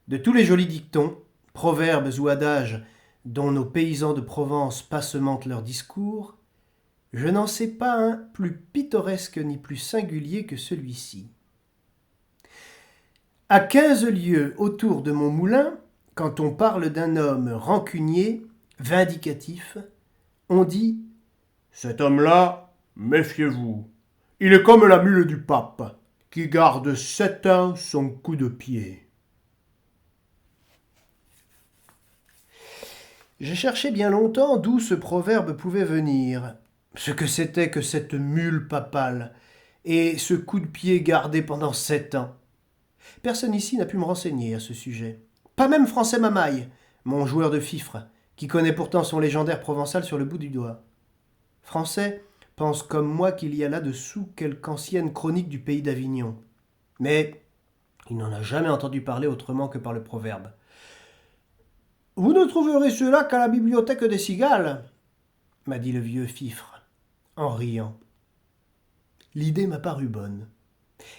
De tous les jolis dictons, proverbes ou adages dont nos paysans de Provence passementent leurs discours, je n'en sais pas un plus pittoresque ni plus singulier que celui-ci. À 15 lieues autour de mon moulin, quand on parle d'un homme rancunier, vindicatif, on dit « Cet homme-là, méfiez-vous, il est comme la mule du pape, qui garde 7 ans son coup de pied. » J'ai cherché bien longtemps d'où ce proverbe pouvait venir, ce que c'était que cette mule papale, et ce coup de pied gardé pendant 7 ans. Personne ici n'a pu me renseigner à ce sujet. Pas même Français Mamaille, mon joueur de fifre, qui connaît pourtant son légendaire provençal sur le bout du doigt. Français pense comme moi qu'il y a là-dessous quelque ancienne chronique du pays d'Avignon. Mais il n'en a jamais entendu parler autrement que par le proverbe. « Vous ne trouverez cela qu'à la bibliothèque des Cigales », m'a dit le vieux fifre, en riant. L'idée m'a paru bonne.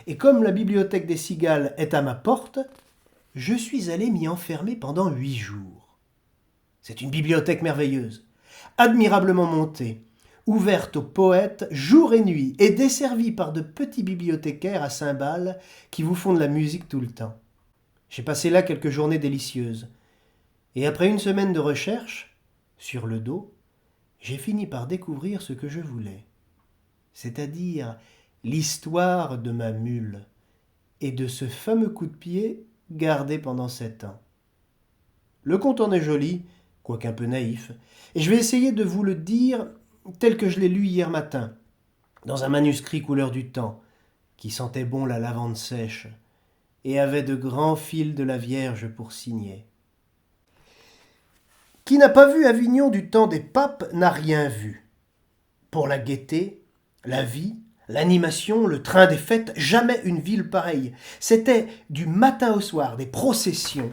Et comme la bibliothèque des Cigales est à ma porte, je suis allé m'y enfermer pendant 8 jours. C'est une bibliothèque merveilleuse, admirablement montée, ouverte aux poètes jour et nuit et desservie par de petits bibliothécaires à cymbales qui vous font de la musique tout le temps. J'ai passé là quelques journées délicieuses. Et après une semaine de recherche, sur le dos, j'ai fini par découvrir ce que je voulais, c'est-à-dire l'histoire de ma mule et de ce fameux coup de pied gardé pendant 7 ans. Le conte en est joli, quoique un peu naïf, et je vais essayer de vous le dire tel que je l'ai lu hier matin, dans un manuscrit couleur du temps, qui sentait bon la lavande sèche, et avait de grands fils de la Vierge pour signer. Qui n'a pas vu Avignon du temps des papes n'a rien vu. Pour la gaieté, la vie, l'animation, le train des fêtes, jamais une ville pareille. C'était du matin au soir des processions,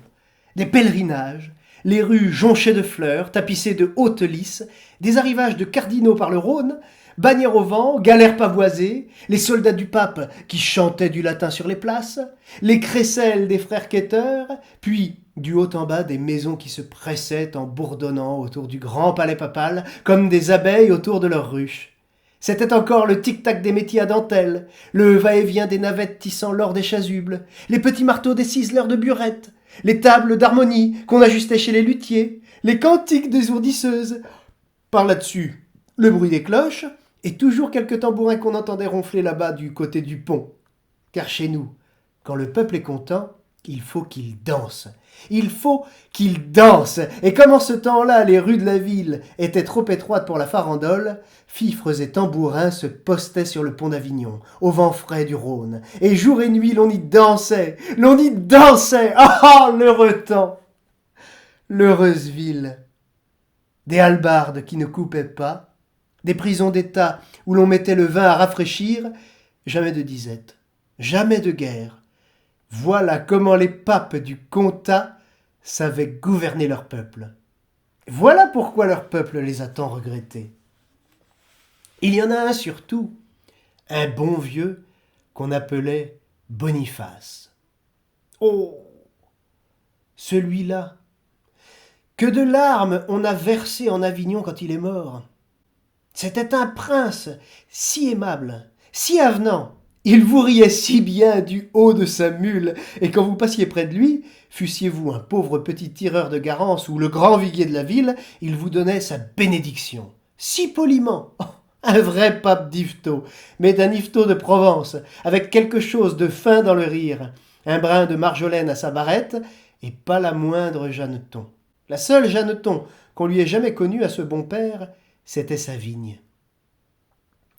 des pèlerinages, les rues jonchées de fleurs, tapissées de hautes lys, des arrivages de cardinaux par le Rhône, bannières au vent, galères pavoisées, les soldats du pape qui chantaient du latin sur les places, les crécelles des frères quêteurs, puis du haut en bas des maisons qui se pressaient en bourdonnant autour du grand palais papal comme des abeilles autour de leur ruche. C'était encore le tic-tac des métiers à dentelle, le va-et-vient des navettes tissant l'or des chasubles, les petits marteaux des ciseleurs de burettes, les tables d'harmonie qu'on ajustait chez les luthiers, les cantiques des ourdisseuses. Par là-dessus, le bruit des cloches, et toujours quelques tambourins qu'on entendait ronfler là-bas du côté du pont. Car chez nous, quand le peuple est content, il faut qu'il danse. Il faut qu'il danse. Et comme en ce temps-là, les rues de la ville étaient trop étroites pour la farandole, fifres et tambourins se postaient sur le pont d'Avignon, au vent frais du Rhône. Et jour et nuit, l'on y dansait. L'on y dansait. Ah, l'heureux temps. L'heureuse ville. Des hallebardes qui ne coupaient pas, des prisons d'État où l'on mettait le vin à rafraîchir, jamais de disette, jamais de guerre. Voilà comment les papes du comtat savaient gouverner leur peuple. Voilà pourquoi leur peuple les a tant regrettés. Il y en a un surtout, un bon vieux qu'on appelait Boniface. Oh, celui-là, que de larmes on a versé en Avignon quand il est mort. C'était un prince si aimable, si avenant. Il vous riait si bien du haut de sa mule, et quand vous passiez près de lui, fussiez-vous un pauvre petit tireur de garance ou le grand viguier de la ville, il vous donnait sa bénédiction, si poliment. Oh, un vrai pape d'Yvetot, mais d'un Yvetot de Provence, avec quelque chose de fin dans le rire, un brin de marjolaine à sa barrette, et pas la moindre Jeanneton. La seule Jeanneton qu'on lui ait jamais connue à ce bon père, c'était sa vigne.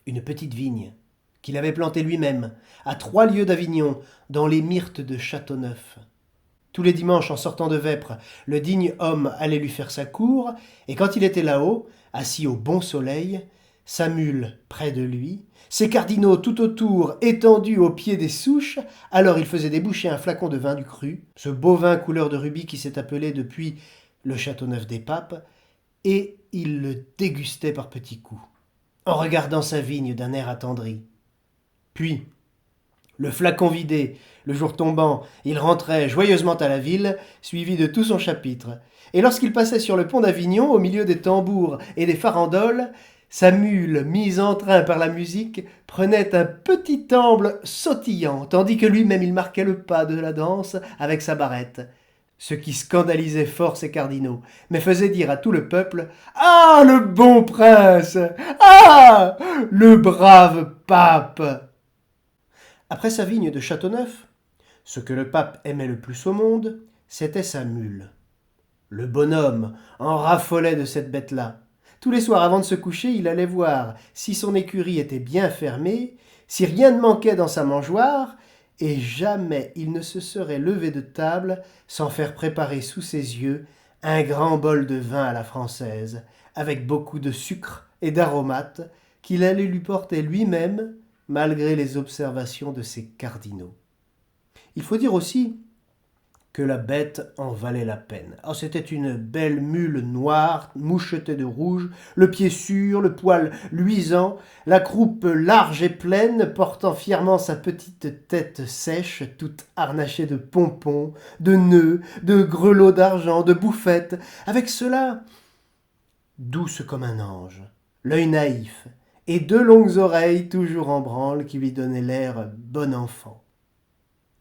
Une petite vigne qu'il avait plantée lui-même, à 3 lieues d'Avignon, dans les myrtes de Châteauneuf. Tous les dimanches, en sortant de Vêpres, le digne homme allait lui faire sa cour, et quand il était là-haut, assis au bon soleil, sa mule près de lui, ses cardinaux tout autour, étendus au pied des souches, alors il faisait déboucher un flacon de vin du cru, ce beau vin couleur de rubis qui s'est appelé depuis le Châteauneuf des Papes, et il le dégustait par petits coups, en regardant sa vigne d'un air attendri. Puis, Le flacon vidé, le jour tombant, il rentrait joyeusement à la ville, suivi de tout son chapitre. Et lorsqu'il passait sur le pont d'Avignon, au milieu des tambours et des farandoles, sa mule, mise en train par la musique, prenait un petit amble sautillant, tandis que lui-même il marquait le pas de la danse avec sa barrette. Ce qui scandalisait fort ses cardinaux, mais faisait dire à tout le peuple « Ah, le bon prince! Ah, le brave pape !» Après sa vigne de Châteauneuf, ce que le pape aimait le plus au monde, c'était sa mule. Le bonhomme en raffolait de cette bête-là. Tous les soirs avant de se coucher, il allait voir si son écurie était bien fermée, si rien ne manquait dans sa mangeoire, et jamais il ne se serait levé de table sans faire préparer sous ses yeux un grand bol de vin à la française, avec beaucoup de sucre et d'aromates, qu'il allait lui porter lui-même, malgré les observations de ses cardinaux. Il faut dire aussi que la bête en valait la peine. Oh, c'était une belle mule noire, mouchetée de rouge, le pied sûr, le poil luisant, la croupe large et pleine, portant fièrement sa petite tête sèche, toute harnachée de pompons, de nœuds, de grelots d'argent, de bouffettes, avec cela douce comme un ange, l'œil naïf, et deux longues oreilles toujours en branle qui lui donnaient l'air bon enfant.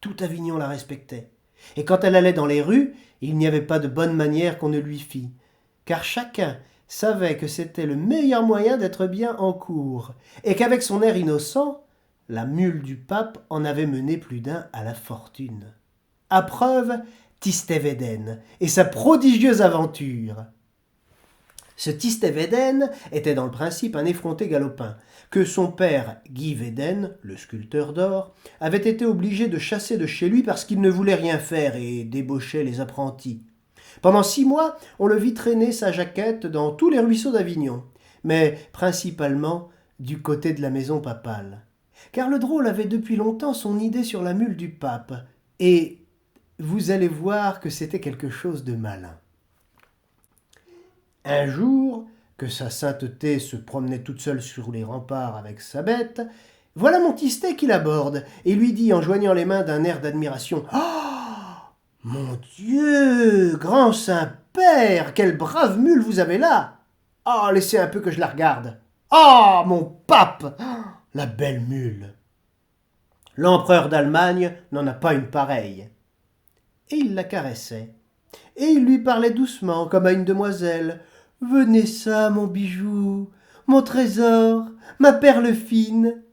Tout Avignon la respectait. Et quand elle allait dans les rues, il n'y avait pas de bonne manière qu'on ne lui fît, car chacun savait que c'était le meilleur moyen d'être bien en cour, et qu'avec son air innocent, la mule du pape en avait mené plus d'un à la fortune. À preuve, Tistet-Védène et sa prodigieuse aventure. Ce Tistet-Védène était dans le principe un effronté galopin, que son père, Guy Védène, le sculpteur d'or, avait été obligé de chasser de chez lui parce qu'il ne voulait rien faire et débauchait les apprentis. Pendant 6 mois, on le vit traîner sa jaquette dans tous les ruisseaux d'Avignon, mais principalement du côté de la maison papale. Car le drôle avait depuis longtemps son idée sur la mule du pape, et vous allez voir que c'était quelque chose de malin. Un jour, que sa sainteté se promenait toute seule sur les remparts avec sa bête, voilà mon Tistet qui l'aborde et lui dit en joignant les mains d'un air d'admiration « Ah, mon Dieu, grand Saint-Père, quelle brave mule vous avez là! Ah, laissez un peu que je la regarde. Ah, mon pape, la belle mule! L'empereur d'Allemagne n'en a pas une pareille. » Et il la caressait. Et il lui parlait doucement, comme à une demoiselle. « Venez ça, mon bijou, mon trésor, ma perle fine !»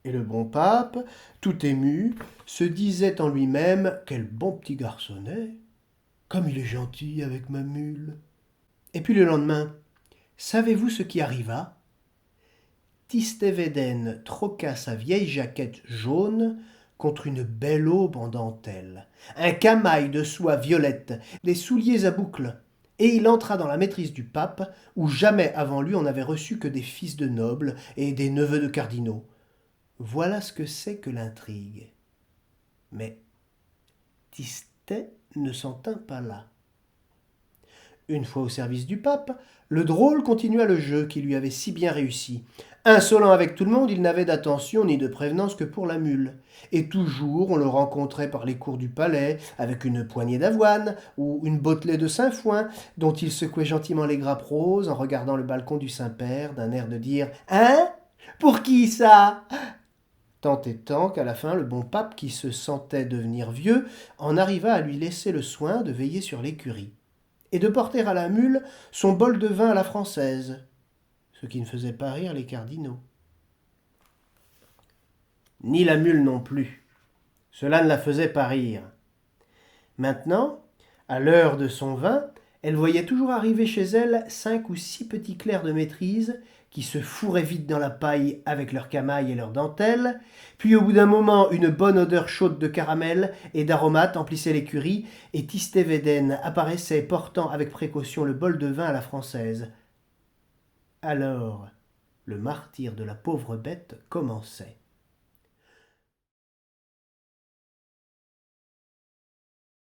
Et le bon pape, tout ému, se disait en lui-même « Quel bon petit garçonnet, comme il est gentil avec ma mule !» Et puis le lendemain, savez-vous ce qui arriva? Tistet-Védène troqua sa vieille jaquette jaune contre une belle aube en dentelle, un camail de soie violette, des souliers à boucles, et il entra dans la maîtrise du pape, où jamais avant lui on n'avait reçu que des fils de nobles et des neveux de cardinaux. Voilà ce que c'est que l'intrigue. Mais Tistet ne s'en tint pas là. Une fois au service du pape, le drôle continua le jeu qui lui avait si bien réussi. Insolent avec tout le monde, il n'avait d'attention ni de prévenance que pour la mule. Et toujours on le rencontrait par les cours du palais, avec une poignée d'avoine ou une bottelée de sainfoin, dont il secouait gentiment les grappes roses en regardant le balcon du Saint-Père, d'un air de dire « Hein? Pour qui ça ?» Tant et tant qu'à la fin, le bon pape, qui se sentait devenir vieux, en arriva à lui laisser le soin de veiller sur l'écurie et de porter à la mule son bol de vin à la française, ce qui ne faisait pas rire les cardinaux. Ni la mule non plus. Cela ne la faisait pas rire. Maintenant, à l'heure de son vin, elle voyait toujours arriver chez elle 5 ou 6 petits clercs de maîtrise qui se fourraient vite dans la paille avec leurs camailles et leurs dentelles, puis au bout d'un moment une bonne odeur chaude de caramel et d'aromates emplissait l'écurie, et Tistet-Védène apparaissait portant avec précaution le bol de vin à la française. Alors, le martyre de la pauvre bête commençait.